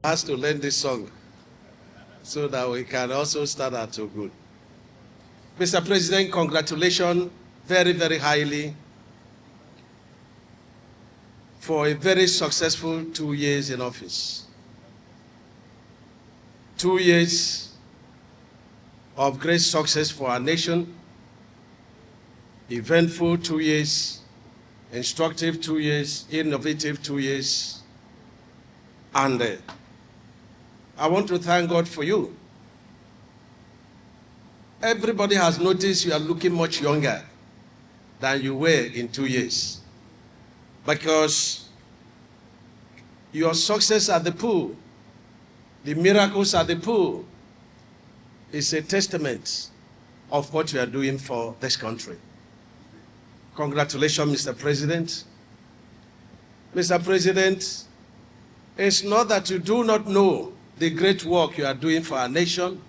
Has to learn this song so that we can also start out so good. Mr. President, congratulations very, very highly for a very successful 2 years in office. 2 years of great success for our nation, eventful 2 years, instructive 2 years, innovative 2 years, and I want to thank God for you. Everybody has noticed you are looking much younger than you were in 2 years, because your success at the pool, the miracles at the pool, is a testament of what you are doing for this country. Congratulations, Mr. President. Mr. President, it's not that you do not know the great work you are doing for our nation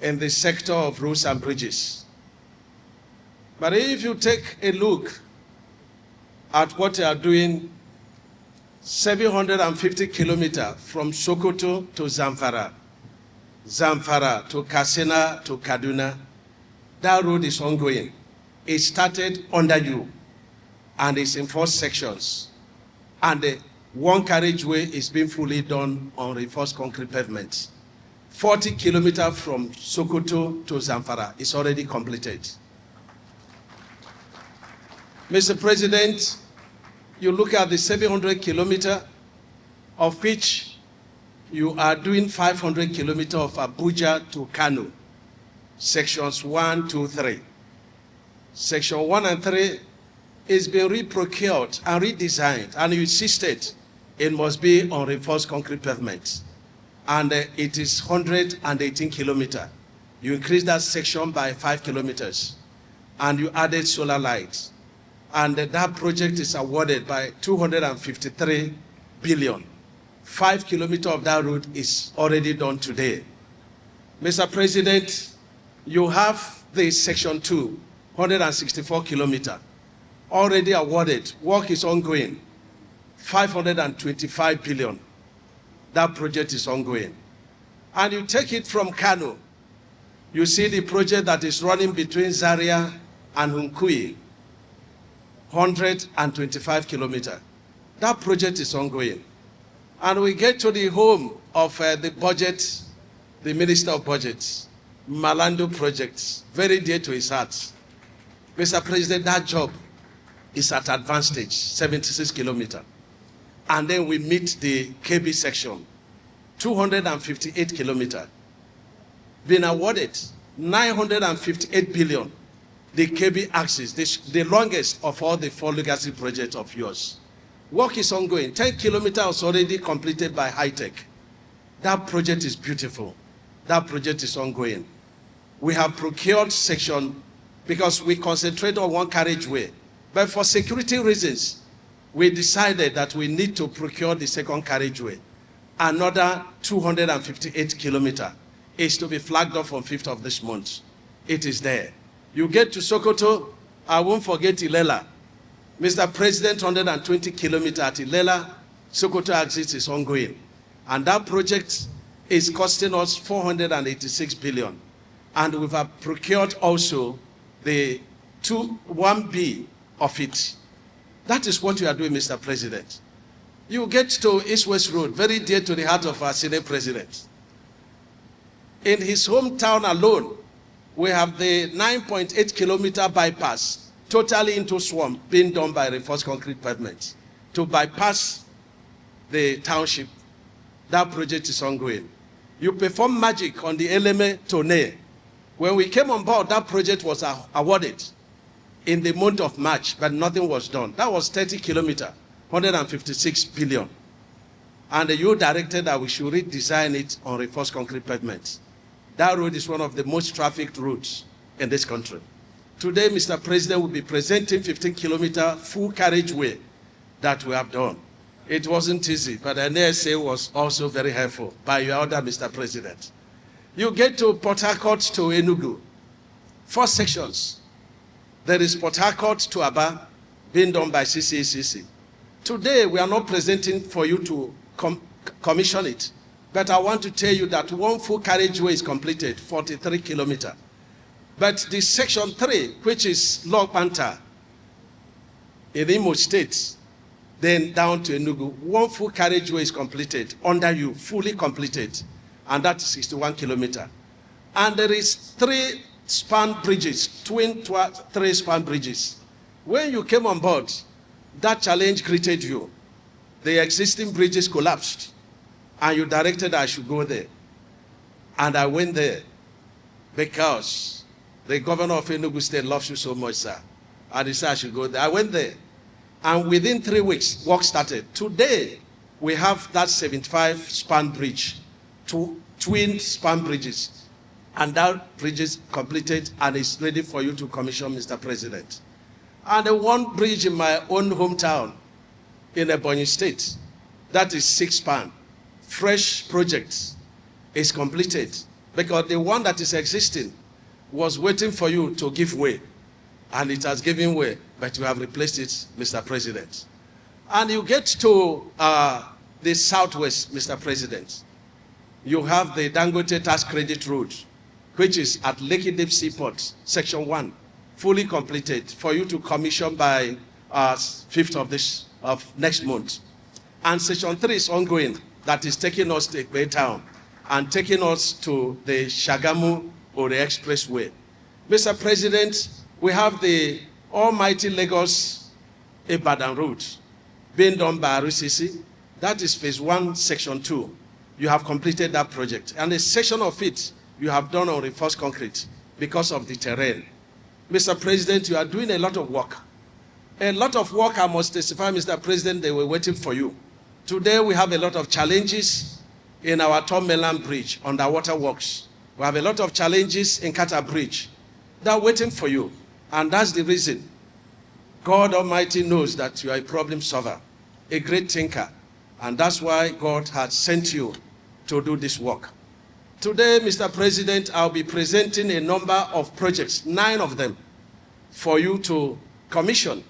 in the sector of roads and bridges. But if you take a look at what you are doing, 750 kilometers from Sokoto to Zamfara, Zamfara to Katsina to Kaduna, that road is ongoing. It started under you, and it's in 4 sections. And the one carriageway is being fully done on reinforced concrete pavement. 40 kilometers from Sokoto to Zamfara is already completed. Mr. President, you look at the 700 kilometers, of which you are doing 500 kilometers of Abuja to Kano, sections 1, 2, 3. Section 1 and 3 is being reprocured and redesigned, and you insisted it must be on reinforced concrete pavement. And it is 118 kilometers. You increased that section by 5 kilometers, and you added solar lights. And that project is awarded by 253 billion. 5 kilometers of that road is already done today. Mr. President, you have the section 2, 164 kilometers, already awarded. Work is ongoing. 525 billion. That project is ongoing. And you take it from Kano, you see the project that is running between Zaria and Hunkui, 125 kilometers. That project is ongoing. And we get to the home of the budget, the Minister of Budgets, Malando projects, very dear to his heart. Mr. President, that job is at advanced stage, 76 kilometers. And then we meet the KB section, 258 kilometers. Been awarded 958 billion. The KB axis, the longest of all the 4 legacy projects of yours. Work is ongoing. 10 kilometers already completed by high tech. That project is beautiful. That project is ongoing. We have procured section because we concentrate on one carriageway. But for security reasons, we decided that we need to procure the second carriageway. Another 258 kilometers is to be flagged off on 5th of this month. It is there. You get to Sokoto, I won't forget Ilela. Mr. President, 120 kilometers at Ilela, Sokoto axis is ongoing. And that project is costing us 486 billion. And we've procured also the 1B of it. That is what you are doing, Mr. President. You get to East-West Road, very dear to the heart of our Senate President. In his hometown alone, we have the 9.8 kilometer bypass, totally into swamp, being done by reinforced concrete pavement to bypass the township. That project is ongoing. You perform magic on the Eleme Tone. When we came on board, that project was awarded in the month of March, but nothing was done. That was 30 kilometers, 156 billion. And you directed that we should redesign it on reinforced concrete pavement. That road is one of the most trafficked roads in this country. Today, Mr. President will be presenting 15-kilometer full carriageway that we have done. It wasn't easy, but the NSA was also very helpful by your order, Mr. President. You get to Port Harcourt to Enugu, 4 sections. There is Port Harcourt to Aba, being done by CCACC. Today, we are not presenting for you to commission it. But I want to tell you that one full carriageway is completed, 43 kilometers. But the section 3, which is Log-Panta in Imo State, then down to Enugu, one full carriageway is completed, under you, fully completed. And that is 61 kilometers. And there is 3 span bridges, twin 3 span bridges. When you came on board, that challenge greeted you. The existing bridges collapsed. And you directed I should go there. And I went there because the governor of Enugu State loves you so much, sir. And he said I should go there. I went there. And within 3 weeks, work started. Today, we have that 75 span bridge, 2 twin span bridges. And that bridge is completed and is ready for you to commission, Mr. President. And the one bridge in my own hometown in Ebonyi State, that is 6 span. Fresh project is completed because the one that is existing was waiting for you to give way, and it has given way, but you have replaced it, Mr. President. And you get to the southwest, Mr. President. You have the Dangote Tax Credit Road, which is at Lekki Deep Seaport, Section 1, fully completed for you to commission by 5th of next month. And Section 3 is ongoing. That is taking us to Ekpe Town and taking us to the Shagamu or the Expressway. Mr. President, we have the almighty Lagos-Ibadan route being done by RCC. That is phase 1, section 2. You have completed that project. And a section of it you have done on reinforced concrete because of the terrain. Mr. President, you are doing a lot of work. A lot of work, I must testify, Mr. President, they were waiting for you. Today, we have a lot of challenges in our Tom Melan Bridge, underwater works. We have a lot of challenges in Kata Bridge. They're waiting for you. And that's the reason. God Almighty knows that you are a problem solver, a great thinker. And that's why God has sent you to do this work. Today, Mr. President, I'll be presenting a number of projects, 9 of them, for you to commission.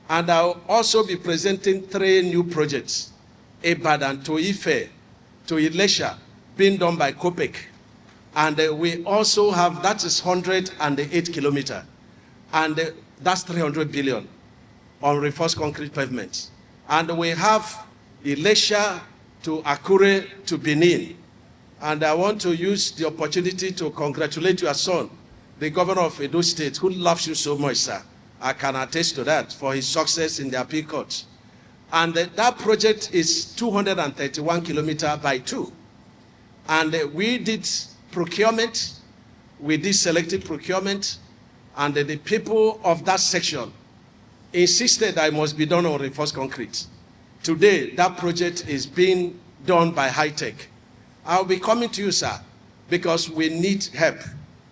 And I'll also be presenting 3 new projects. Ibadan to Ife, to Ilesha, being done by COPEC. And we also have, that is 108 kilometers. And that's 300 billion on reinforced concrete pavements. And we have Ilesha to Akure to Benin. And I want to use the opportunity to congratulate your son, the governor of Edo State, who loves you so much, sir. I can attest to that for his success in the appeal court. And that project is 231 kilometers by 2. And we did procurement, we did selective procurement, and the people of that section insisted that it must be done on reinforced concrete. Today, that project is being done by high tech. I'll be coming to you, sir, because we need help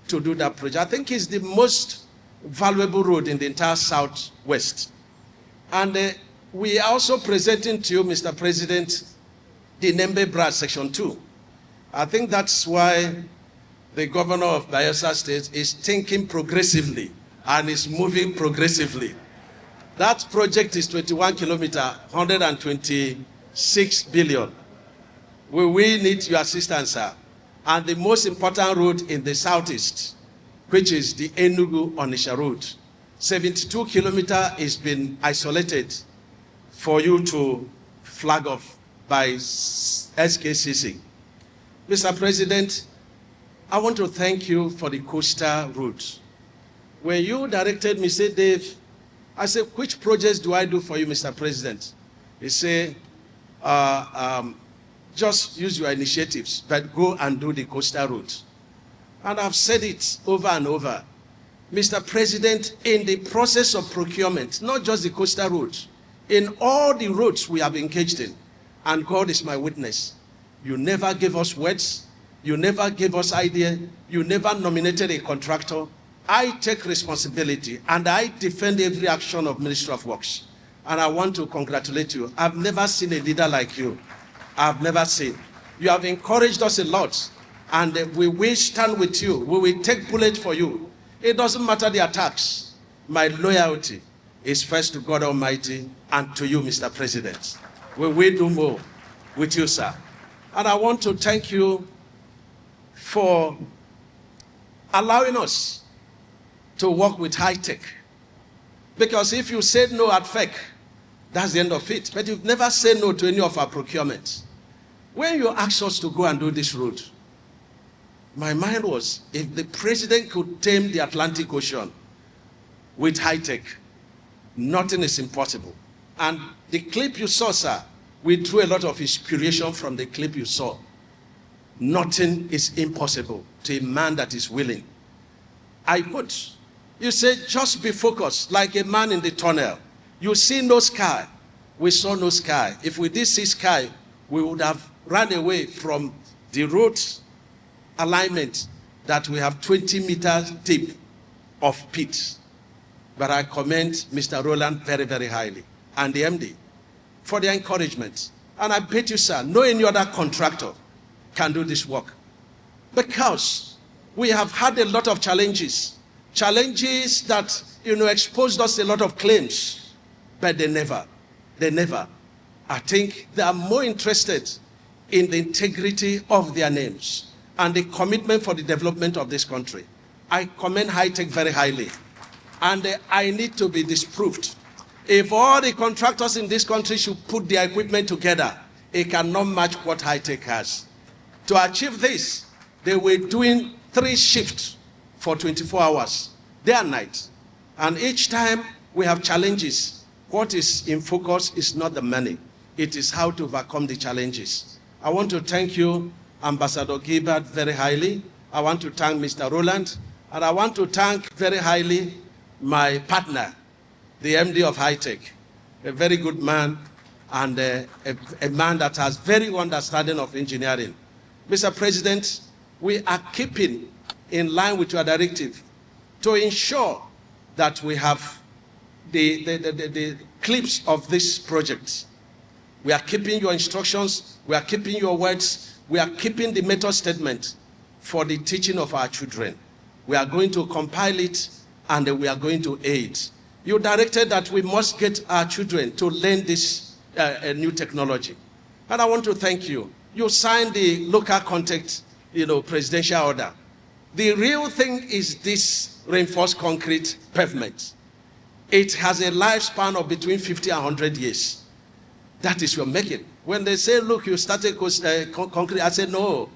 to do that project. I think it's the most valuable road in the entire southwest. And we are also presenting to you, Mr. President, the Nembe Brad Section 2. I think that's why the governor of Bayelsa State is thinking progressively and is moving progressively. That project is 21 kilometers, 126 billion. We need your assistance, sir. And the most important road in the southeast, which is the Enugu-Onitsha road, 72 kilometers is been isolated for you to flag off by SKCC. Mr. President, I want to thank you for the coastal route. When you directed me, say, Dave, I said, which projects do I do for you, Mr. President? He said, just use your initiatives, but go and do the coastal route. And I've said it over and over. Mr. President, in the process of procurement, not just the coastal route, in all the roads we have engaged in, and God is my witness, you never gave us words, you never gave us idea, you never nominated a contractor. I take responsibility and I defend every action of Ministry of Works. And I want to congratulate you. I've never seen a leader like you. I've never seen. You have encouraged us a lot, and we will stand with you. We will take bullet for you. It doesn't matter the attacks. My loyalty is first to God Almighty and to you, Mr. President. We will do more. with you, sir. And I want to thank you for allowing us to work with high tech. Because if you said no at FEC, that's the end of it. But you've never said no to any of our procurements. When you asked us to go and do this road, my mind was, if the president could tame the Atlantic Ocean with high tech, nothing is impossible. And the clip you saw, sir, we drew a lot of inspiration from the clip you saw. Nothing is impossible to a man that is willing. You say, just be focused like a man in the tunnel. You see no sky. We saw no sky. If we did see sky, we would have run away from the road alignment that we have 20 meters deep of pit. But I commend Mr. Roland very, very highly and the MD for their encouragement. And I bet you, sir, no any other contractor can do this work. Because we have had a lot of challenges. Challenges that, exposed us a lot of claims. But they never. I think they are more interested in the integrity of their names and the commitment for the development of this country. I commend high tech very highly. And I need to be disproved. If all the contractors in this country should put their equipment together, it cannot match what high tech has. To achieve this, they were doing 3 shifts for 24 hours, day and night. And each time we have challenges, what is in focus is not the money. It is how to overcome the challenges. I want to thank you, Ambassador Gilbert, very highly. I want to thank Mr. Roland. And I want to thank very highly my partner, the MD of High Tech, a very good man and a man that has very good understanding of engineering. Mr. President, we are keeping in line with your directive to ensure that we have the clips of this project. We are keeping your instructions, we are keeping your words, we are keeping the method statement for the teaching of our children. We are going to compile it and we are going to aid. You directed that we must get our children to learn this new technology. And I want to thank you. You signed the local contact, presidential order. The real thing is this reinforced concrete pavement. It has a lifespan of between 50 and 100 years. That is your making. When they say, look, you started concrete, I said, no.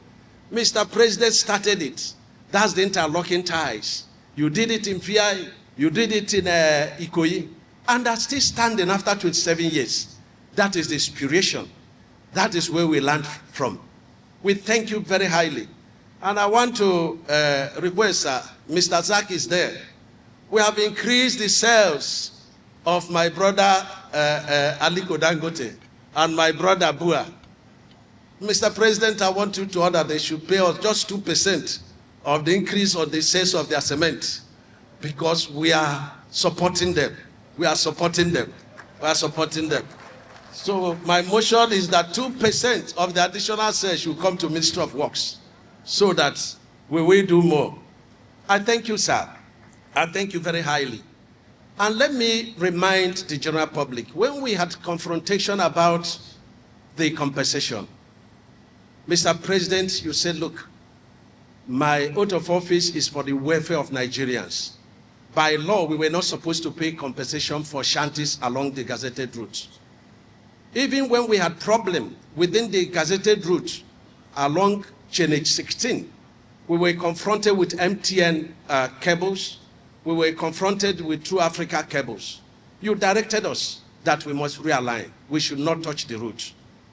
Mr. President started it. That's the interlocking ties. You did it in VI, you did it in Ikoyi, and that's still standing after 27 years. That is the inspiration. That is where we learned from. We thank you very highly. And I want to request, Mr. Zak is there. We have increased the sales of my brother Aliko Dangote and my brother Bua. Mr. President, I want you to order they should pay us just 2% of the increase of the sales of their cement, because we are supporting them. We are supporting them. We are supporting them. So my motion is that 2% of the additional sales should come to Ministry of Works so that we will do more. I thank you, sir. I thank you very highly. And let me remind the general public, when we had confrontation about the compensation, Mr. President, you said, look, my oath of office is for the welfare of Nigerians. By law, we were not supposed to pay compensation for shanties along the gazetted route. Even when we had problem within the gazetted route along Chain 16, we were confronted with MTN cables. We were confronted with True Africa cables. You directed us that we must realign. We should not touch the route.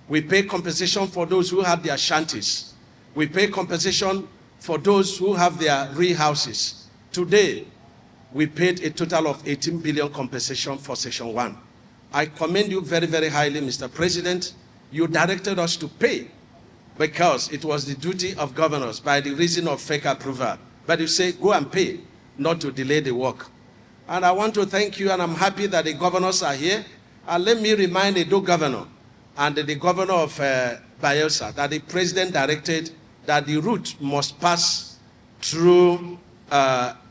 We pay compensation for those who had their shanties. We pay compensation for those who have their real houses. Today, we paid a total of 18 billion compensation for Section 1. I commend you very, very highly, Mr. President. You directed us to pay because it was the duty of governors by the reason of fake approval. But you say, go and pay, not to delay the work. And I want to thank you, and I'm happy that the governors are here. And let me remind the Edo governor and the governor of Bayelsa that the president directed that the route must pass through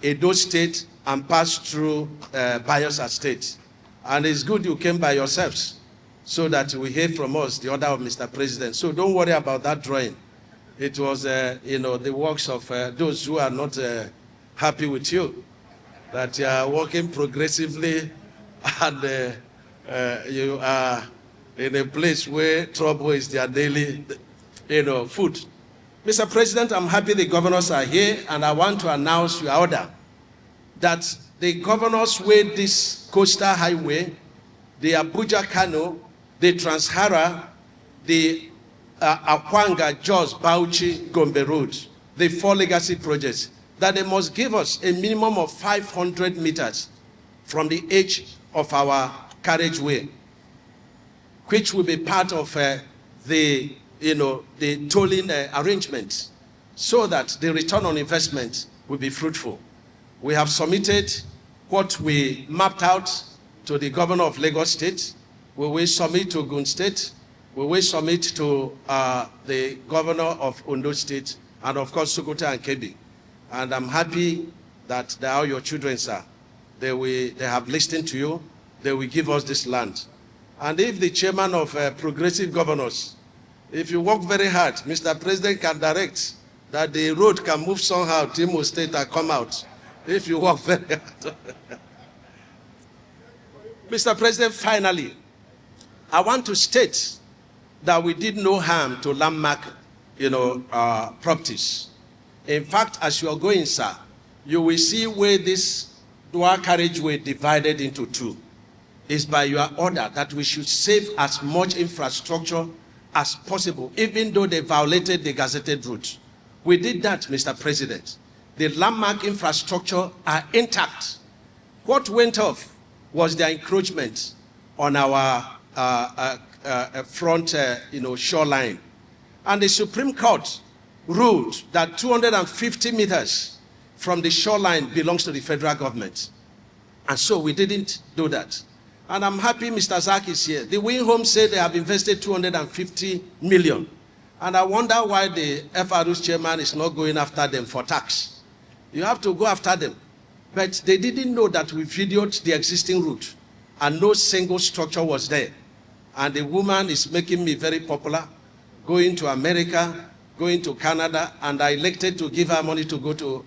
Edo State and pass through Bayelsa State. And it's good you came by yourselves so that we hear from us the order of Mr. President. So don't worry about that drawing. It was, the works of those who are not happy with you, that you are working progressively and you are in a place where trouble is their daily, food. Mr. President, I'm happy the governors are here, and I want to announce your order that the governors weigh this coastal highway, the Abuja-Kano, the Trans-Hara, the Akwanga, Jos, Bauchi, Gombe Road, the 4 legacy projects, that they must give us a minimum of 500 meters from the edge of our carriageway, which will be part of the tolling arrangement, so that the return on investment will be fruitful. We have submitted what we mapped out to the governor of Lagos State. We will submit to Ogun State. We will submit to the governor of Ondo State, and of course Sokoto and Kebbi. And I'm happy that they are your children, sir. They have listened to you. They will give us this land. And if the chairman of progressive governors, if you work very hard, Mr. President can direct that the road can move somehow to Imo State and come out. If you work very hard. Mr. President, finally, I want to state that we did no harm to landmark, properties. In fact, as you are going, sir, you will see where this dual carriageway divided into 2. It's by your order that we should save as much infrastructure as possible, even though they violated the gazetted route. We did that, Mr. President. The landmark infrastructure are intact. What went off was the encroachment on our front, shoreline. And the Supreme Court ruled that 250 meters from the shoreline belongs to the federal government. And so we didn't do that. And I'm happy Mr. Zak is here. The Wing Home said they have invested 250 million. And I wonder why the FRU's chairman is not going after them for tax. You have to go after them. But they didn't know that we videoed the existing route and no single structure was there. And the woman is making me very popular, going to America, going to Canada, and I elected to give her money to go to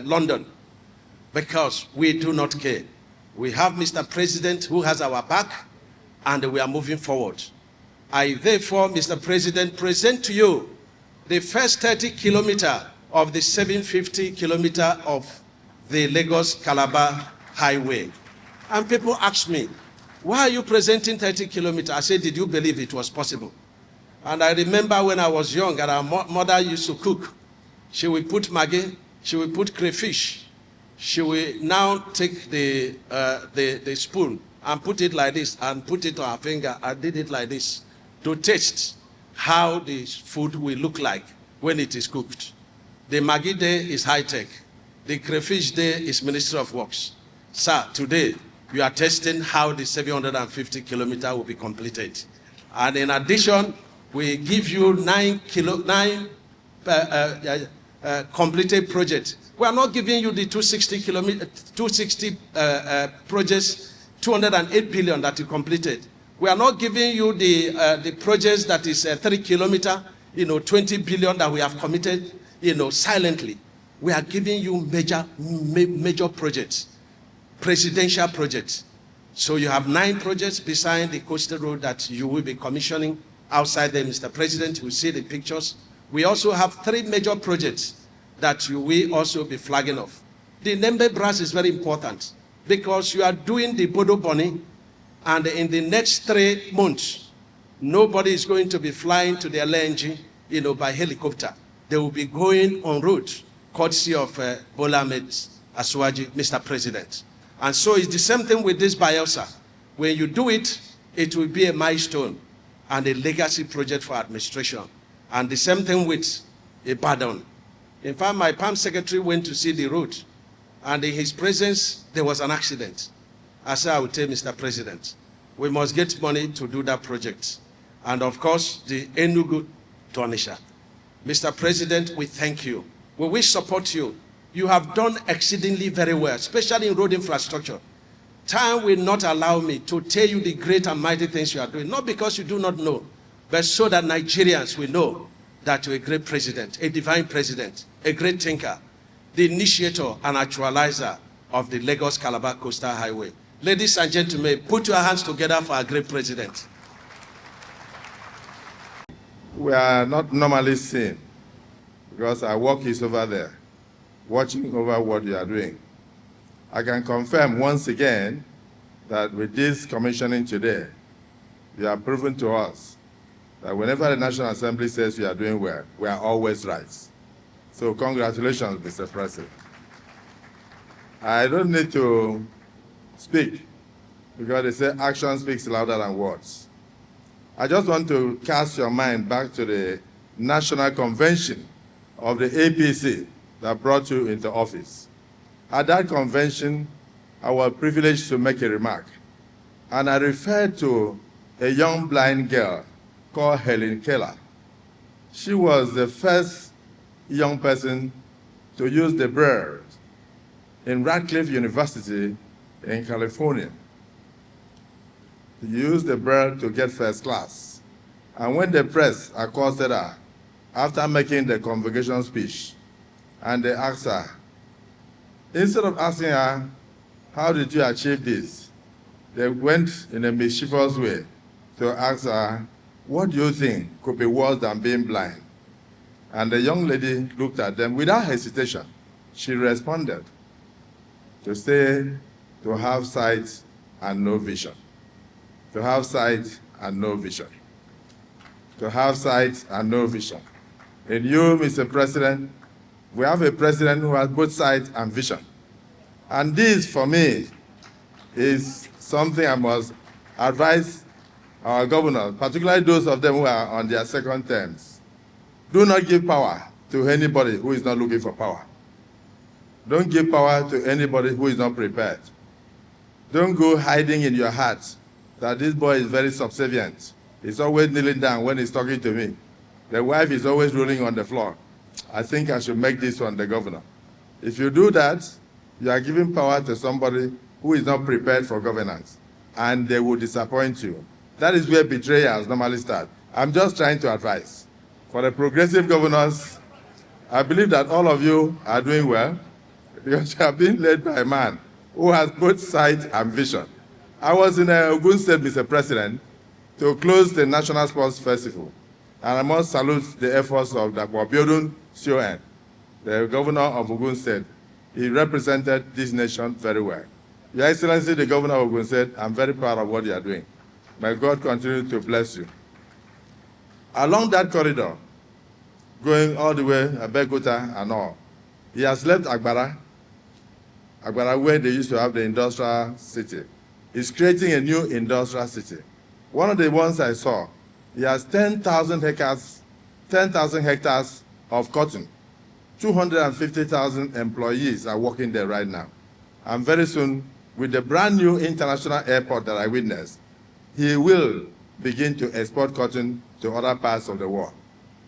London, because we do not care. We have Mr. President who has our back, and we are moving forward. I therefore, Mr. President, present to you the first 30 kilometers of the 750 kilometers of the Lagos-Calabar highway. And people ask me, why are you presenting 30 kilometers? I said, did you believe it was possible? And I remember when I was young and our mother used to cook. She will put maggi, she will put crayfish. She will now take the spoon and put it like this and put it on her finger and did it like this to taste how the food will look like when it is cooked. The maggi day is high-tech. The crayfish day is Ministry of Works. Sir, today you are testing how the 750 kilometers will be completed. And in addition, we give you 9 completed projects. We are not giving you the 260 projects, 208 billion that you completed. We are not giving you the projects that is 3 kilometers, 20 billion that we have committed, silently. We are giving you major projects, presidential projects. So you have 9 projects beside the coastal road that you will be commissioning outside there, Mr. President. You will see the pictures. We also have 3 major projects that you will also be flagging off. The Nembe Brass is very important because you are doing the Bodo Boni, and in the next 3 months, nobody is going to be flying to their LNG, by helicopter. They will be going on route, courtesy of Bola Ahmed Asuwaji, Mr. President. And so it's the same thing with this Bielsa. When you do it, it will be a milestone and a legacy project for administration. And the same thing with Ibadan. In fact, my PAM secretary went to see the road, and in his presence, there was an accident. I said, I will tell Mr. President, we must get money to do that project. And of course, the Enugu to Onitsha. Mr. President, we thank you. We will support you. You have done exceedingly very well, especially in road infrastructure. Time will not allow me to tell you the great and mighty things you are doing, not because you do not know, but so that Nigerians will know that you're a great president, a divine president, a great thinker, the initiator and actualizer of the Lagos-Calabar Coastal Highway. Ladies and gentlemen, put your hands together for our great president. We are not normally seen because our work is over there, watching over what you are doing. I can confirm once again that with this commissioning today, you have proven to us that whenever the National Assembly says you are doing well, we are always right. So congratulations, Mr. President. I don't need to speak because they say action speaks louder than words. I just want to cast your mind back to the National Convention of the APC that brought you into office. At that convention, I was privileged to make a remark, and I referred to a young blind girl called Helen Keller. She was the first young person to use the braille in Radcliffe University in California. She used the braille to get first class. And when the press accosted her after making the convocation speech, and they asked her, instead of asking her, how did you achieve this? They went in a mischievous way to ask her, what do you think could be worse than being blind? And the young lady looked at them without hesitation. She responded to say, to have sight and no vision. To have sight and no vision. To have sight and no vision. In you, Mr. President, we have a president who has both sight and vision. And this, for me, is something I must advise our governors, particularly those of them who are on their second terms. Do not give power to anybody who is not looking for power. Don't give power to anybody who is not prepared. Don't go hiding in your heart that this boy is very subservient. He's always kneeling down when he's talking to me. The wife is always rolling on the floor. I think I should make this one the governor. If you do that, you are giving power to somebody who is not prepared for governance, and they will disappoint you. That is where betrayals normally start. I'm just trying to advise. For the progressive governors, I believe that all of you are doing well because you are being led by a man who has both sight and vision. I was in Ogun State, Mr. President, to close the National Sports Festival. And I must salute the efforts of Akpoti-Uduaghan, CON, the governor of Ogun State. He represented this nation very well. Your Excellency, the governor of Ogun State, I'm very proud of what you are doing. May God continue to bless you. Along that corridor, going all the way, Abeokuta and all, he has left Agbara where they used to have the industrial city. He's creating a new industrial city. One of the ones I saw, he has 10,000 hectares of cotton. 250,000 employees are working there right now. And very soon, with the brand new international airport that I witnessed, he will begin to export cotton to other parts of the world.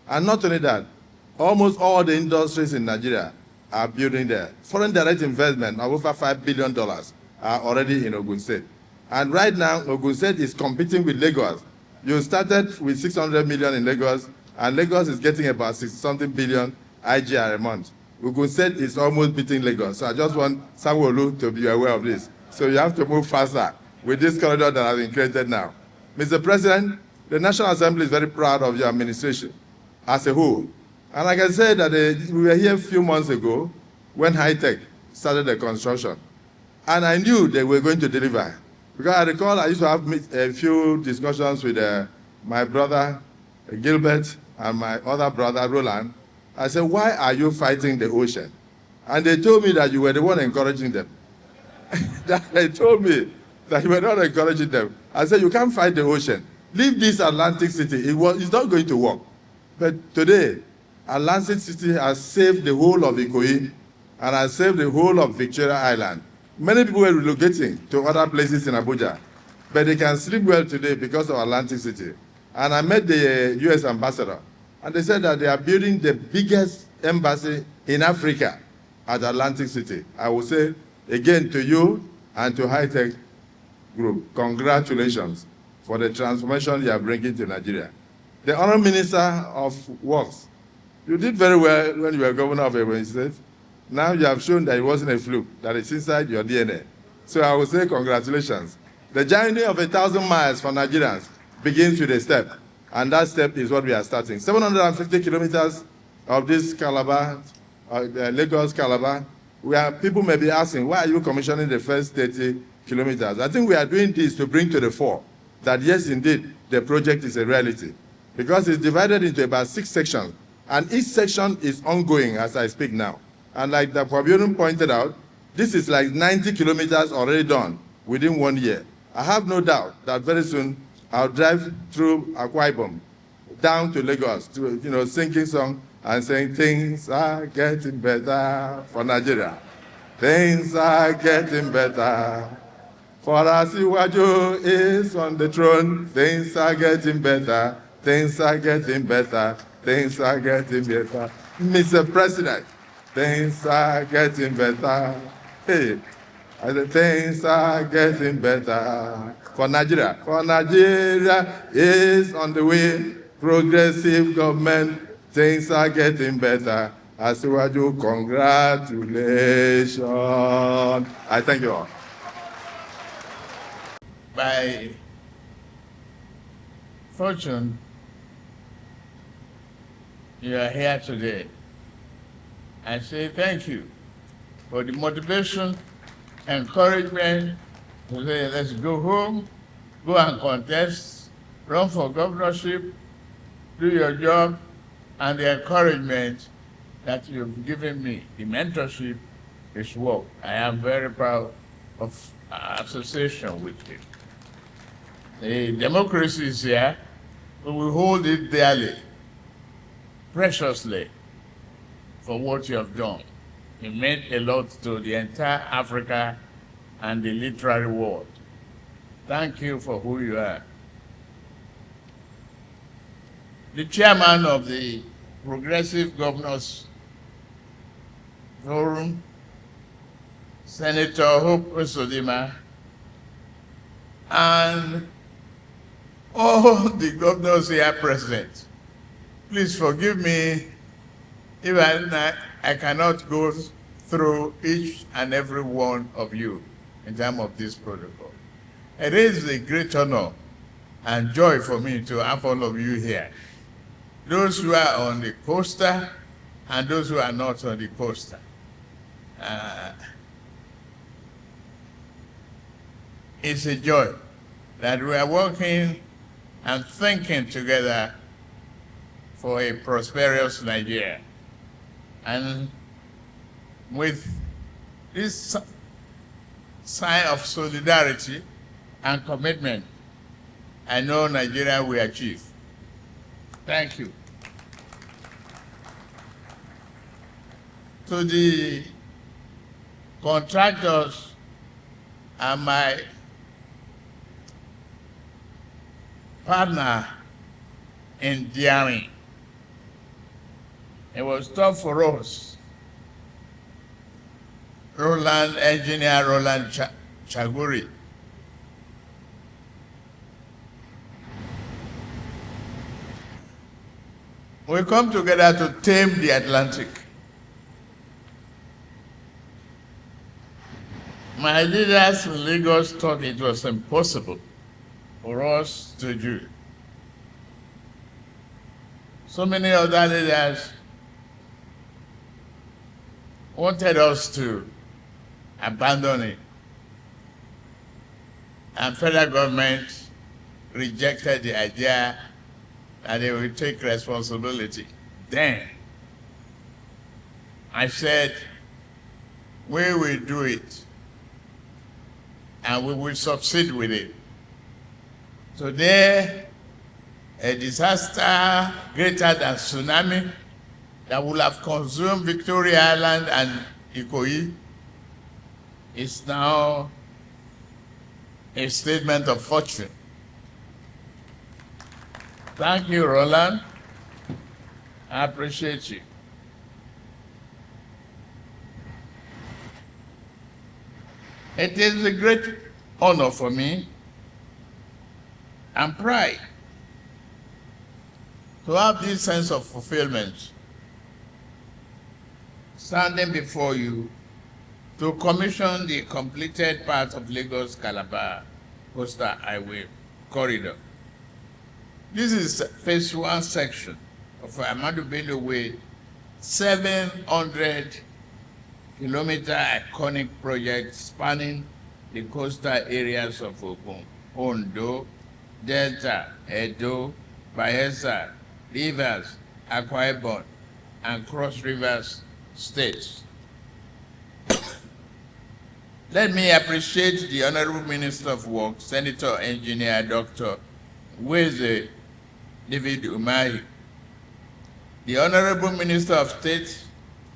And not only that, almost all the industries in Nigeria are building there. Foreign direct investment of over $5 billion are already in Ogun State. And right now, Ogun State is competing with Lagos. You started with 600 million in Lagos, and Lagos is getting about 60-something billion IGR a month. Ogun State is almost beating Lagos. So I just want Sanwo-Olu to be aware of this. So you have to move faster with this corridor that has been created now. Mr. President, the National Assembly is very proud of your administration as a whole. And I can say that we were here a few months ago when High-Tech started the construction. And I knew they were going to deliver. Because I recall I used to have a few discussions with my brother Gilbert and my other brother Roland. I said, why are you fighting the ocean? And they told me that you were the one encouraging them. They told me that you were not encouraging them. I said, you can't fight the ocean. Leave this Atlantic City. It's not going to work. But today, Atlantic City has saved the whole of Ikoyi and has saved the whole of Victoria Island. Many people were relocating to other places in Abuja, but they can sleep well today because of Atlantic City. And I met the U.S. ambassador, and they said that they are building the biggest embassy in Africa at Atlantic City. I will say again to you and to High-Tech, group, congratulations for the transformation you are bringing to Nigeria. The Honorable Minister of Works, you did very well when you were governor of Ebonyi State. Now you have shown that it wasn't a fluke, that it's inside your DNA. So I will say congratulations. The journey of 1,000 miles for Nigerians begins with a step, and that step is what we are starting. 750 kilometers of this Calabar, Lagos-Calabar, where people may be asking, why are you commissioning the first 30 kilometers? I think we are doing this to bring to the fore that yes, indeed, the project is a reality, because it's divided into about 6 sections, and each section is ongoing as I speak now. And like the Pro-Wike pointed out, this is like 90 kilometers already done within 1 year. I have no doubt that very soon I'll drive through Akwa-Ibom down to Lagos to, singing song and saying, things are getting better for Nigeria. Things are getting better. For Asiwaju is on the throne, things are getting better. Things are getting better. Things are getting better. Mr. President, things are getting better. Hey, things are getting better for Nigeria. For Nigeria is on the way. Progressive government, things are getting better. Asiwaju, congratulations. I thank you all. By fortune, you are here today. I say thank you for the motivation, encouragement to say, let's go home, go and contest, run for governorship, do your job, and the encouragement that you've given me, the mentorship, is work. I am very proud of our association with you. The democracy is here, but we hold it dearly, preciously, for what you have done. You meant a lot to the entire Africa and the literary world. Thank you for who you are. The chairman of the Progressive Governors Forum, Senator Hope Osodima, and all the governors here present. Please forgive me if I cannot go through each and every one of you in terms of this protocol. It is a great honor and joy for me to have all of you here. Those who are on the poster and those who are not on the poster. It's a joy that we are working and thinking together for a prosperous Nigeria. And with this sign of solidarity and commitment, I know Nigeria will achieve. Thank you. To the contractors and my partner in daring, it was tough for us. Engineer Roland Chaguri. We come together to tame the Atlantic. My leaders in Lagos thought it was impossible for us to do. So many other leaders wanted us to abandon it. And federal government rejected the idea that they will take responsibility. Then I said, we will do it, and we will succeed with it. Today, a disaster greater than tsunami that will have consumed Victoria Island and Ikoyi is now a statement of fortune. Thank you, Roland. I appreciate you. It is a great honor for me and pride to have this sense of fulfillment, standing before you to commission the completed part of Lagos-Calabar Coastal Highway Corridor. This is phase 1 section of Ahmadu Bello Way, 700-kilometer iconic project spanning the coastal areas of Ogun, Ondo, Delta, Edo, Bayelsa, Rivers, Akwa Ibom, and Cross Rivers states. Let me appreciate the Honorable Minister of Works, Senator Engineer Dr. Weze David Umahi, the Honorable Minister of State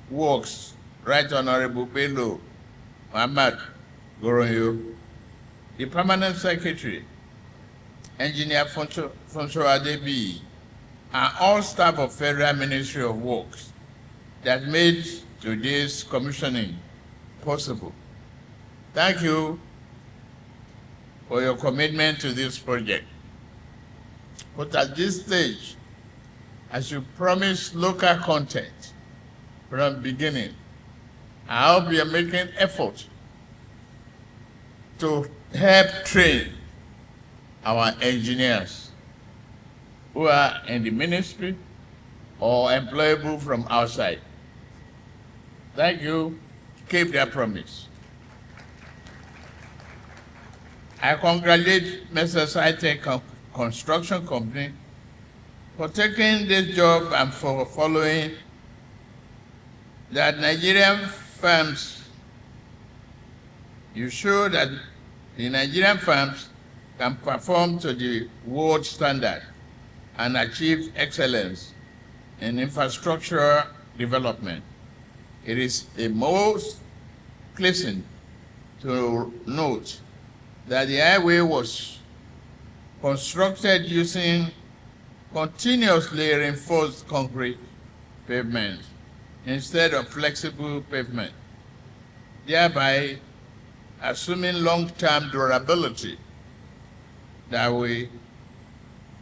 Works, Right Honorable Bello Muhammad Goronyo, the Permanent Secretary, Engineer Fonso Adebi, and all staff of Federal Ministry of Works that made today's commissioning possible. Thank you for your commitment to this project. But at this stage, as you promised local content from the beginning, I hope you are making effort to help train our engineers who are in the ministry or employable from outside. Thank you. Keep that promise. I congratulate Mr. Saitec Construction Company for taking this job and for following that Nigerian firms. You show that the Nigerian firms can perform to the world standard and achieve excellence in infrastructure development. It is a most pleasing to note that the highway was constructed using continuously reinforced concrete pavement instead of flexible pavement, thereby assuming long-term durability that will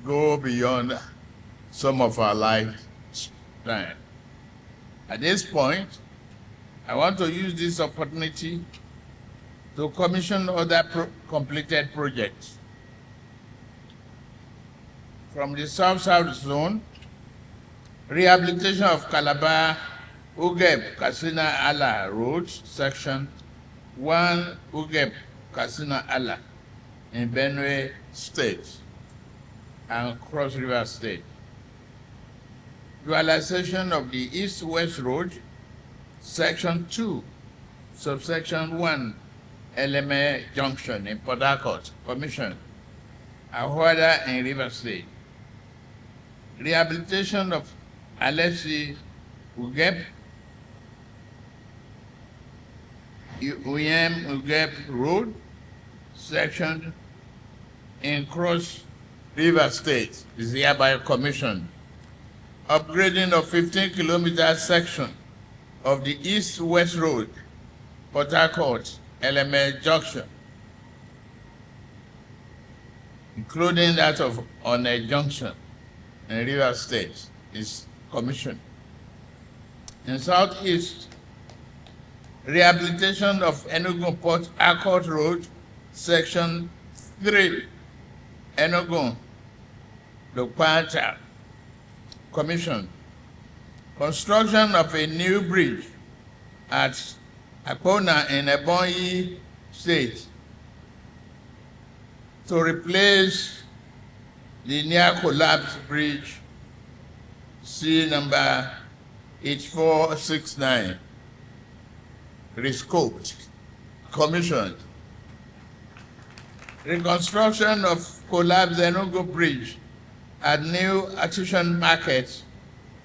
go beyond some of our lifetime. At this point, I want to use this opportunity to commission other completed projects. From the South-South zone, rehabilitation of Calabar, Ugeb, Katsina Allah Road, section 1 Ugeb, Katsina Allah in Benue State and Cross River State. Dualization of the East-West Road, section 2, subsection 1, Eleme Junction in Port Harcourt, commission, Ahoada in River State. Rehabilitation of Alessi Ugeb, Uyem Ugeb Road, section in Cross River State is hereby commissioned. Upgrading of 15-kilometer section of the East-West Road, Port Harcourt, Eleme Junction, including that of One Junction in River State, is commissioned. In Southeast, rehabilitation of Enugu Port Harcourt Road, section 3, Enugu, Lokpata, commission. Construction of a new bridge at Akpona in Ebonyi State to replace the near collapsed bridge C number 8469, rescoped, commissioned. Reconstruction of collapsed Enugu Bridge at New Artisan Market,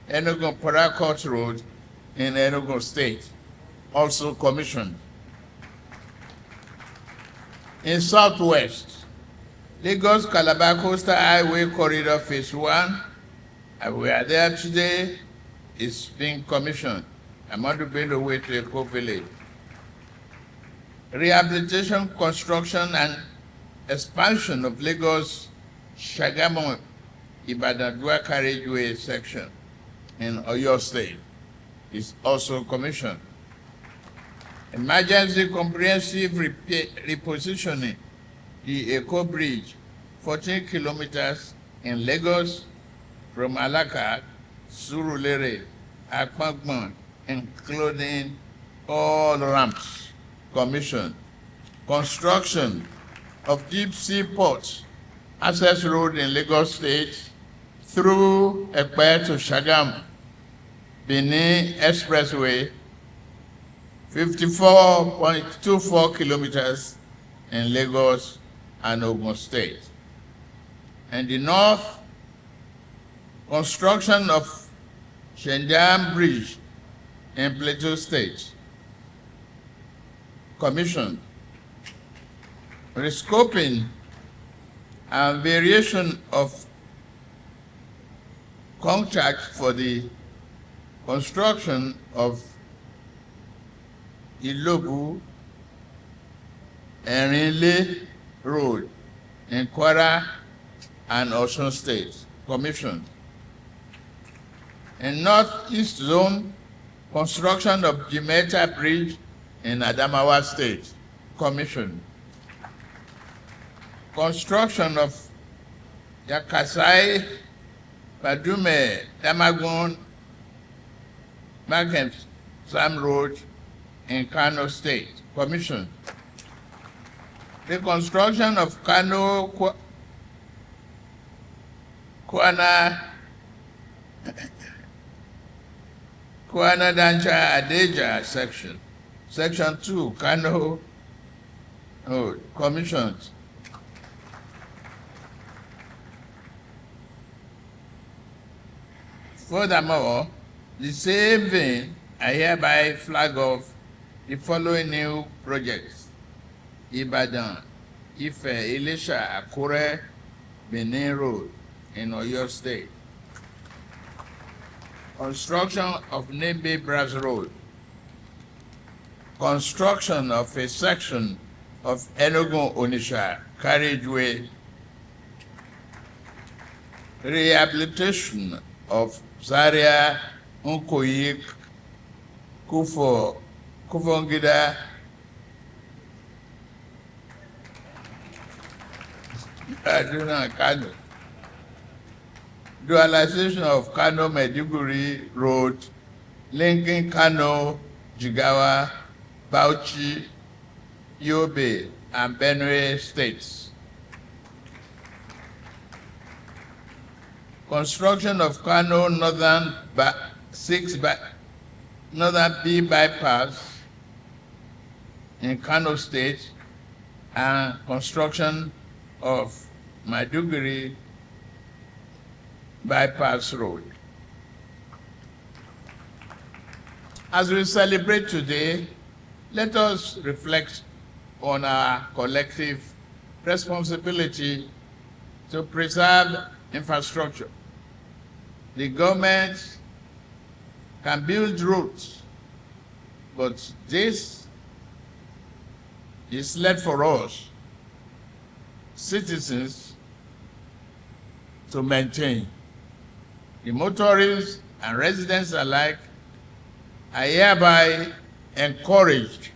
Enugu Port Harcourt Road in Enugu State, also commissioned. In Southwest, Lagos-Calabar Coastal Highway Corridor Phase 1, and we are there today, is being commissioned. Ahmadu Bello Way to Eko Village. rehabilitation, construction, and expansion of Lagos-Calabar carriageway section in Oyo State is also commissioned. Emergency comprehensive repositioning the Eco Bridge, 14 kilometers in Lagos from Alaka, Surulere, Akpoti, including all ramps, commission. Construction of deep sea port access road in Lagos State through Ekpe to Shagam, Benin Expressway, 54.24 kilometers in Lagos and Ogun State. And the north, construction of Shendam Bridge in Plateau State, commissioned. Rescoping and variation of contract for the construction of Ilobu and Erinle Road in Kwara and Osun State, commissioned. In Northeast Zone, construction of Jimeta Bridge in Adamawa State, commissioned. Construction of Yakasai, Badume, Damagun, Market Sam Road in Kano State, commissioned. The construction of Kano Kwana Dancha Adeja section, section 2, Kano Road, commissioned. Furthermore, the same vein, I hereby flag off the following new projects: Ibadan, Ife, Ilesha, Akure, Benin Road in Oyo State. Construction of Nebe Brass Road. Construction of a section of Enugu-Onisha carriageway. Rehabilitation of Zaria, Nkoyi, Kufongida, Kano. Dualization of Kano Maiduguri Road, linking Kano, Jigawa, Bauchi, Yobe, and Benue states. Construction of Kano Northern B bypass in Kano State, and construction of Maiduguri bypass road. As we celebrate today, let us reflect on our collective responsibility to preserve infrastructure. The government can build roads, but this is left for us, citizens, to maintain. The motorists and residents alike are hereby encouraged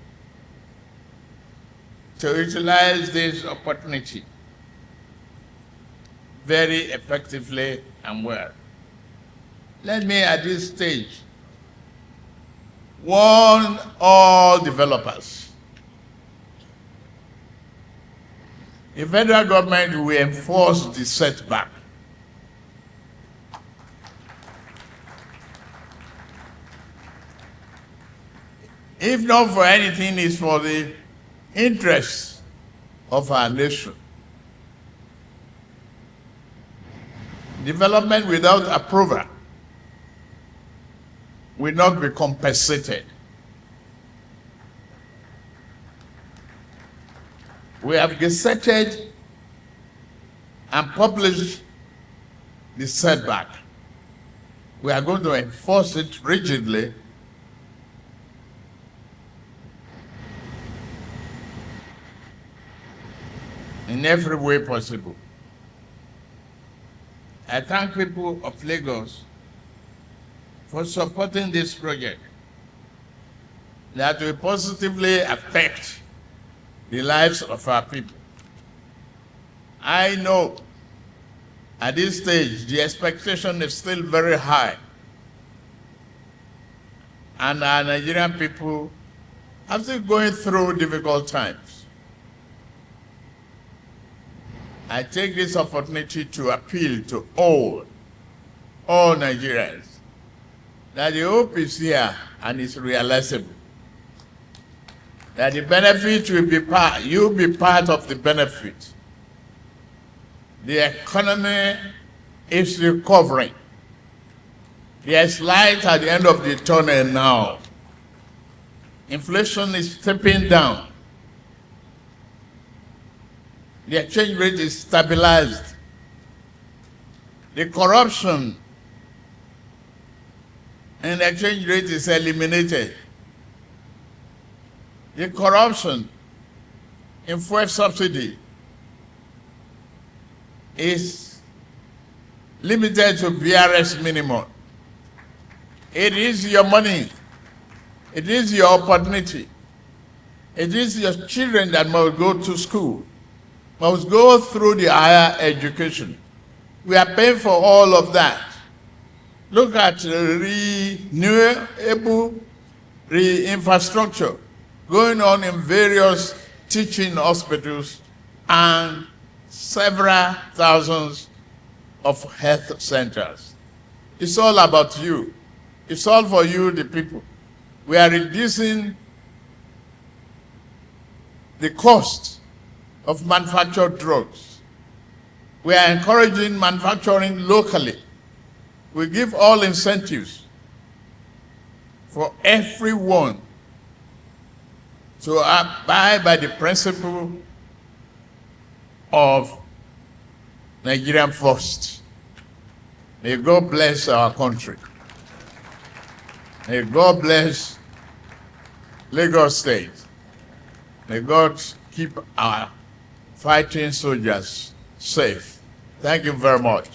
to utilize this opportunity very effectively and well. Let me at this stage warn all developers. The federal government will enforce the setback. If not for anything, it's for the interests of our nation. Development without approval will not be compensated. We have gazetted and published the setback. We are going to enforce it rigidly. in every way possible. I thank people of Lagos for supporting this project that will positively affect the lives of our people. I know at this stage the expectation is still very high, and our Nigerian people are still going through difficult times. I take this opportunity to appeal to all Nigerians that the hope is here and is realizable. That the benefit will be you'll be part of the benefit. The economy is recovering. There's light at the end of the tunnel now. Inflation is stepping down. The exchange rate is stabilized. The corruption in the exchange rate is eliminated. The corruption in fuel subsidy is limited to BRS minimum. It is your money. It is your opportunity. It is your children that must go to school, must go through the higher education. We are paying for all of that. Look at renewable infrastructure going on in various teaching hospitals and several thousands of health centers. It's all about you. It's all for you, the people. We are reducing the cost of manufactured drugs. We are encouraging manufacturing locally. We give all incentives for everyone to abide by the principle of Nigerian first. May God bless our country. May God bless Lagos State. May God keep our fighting soldiers safe. Thank you very much.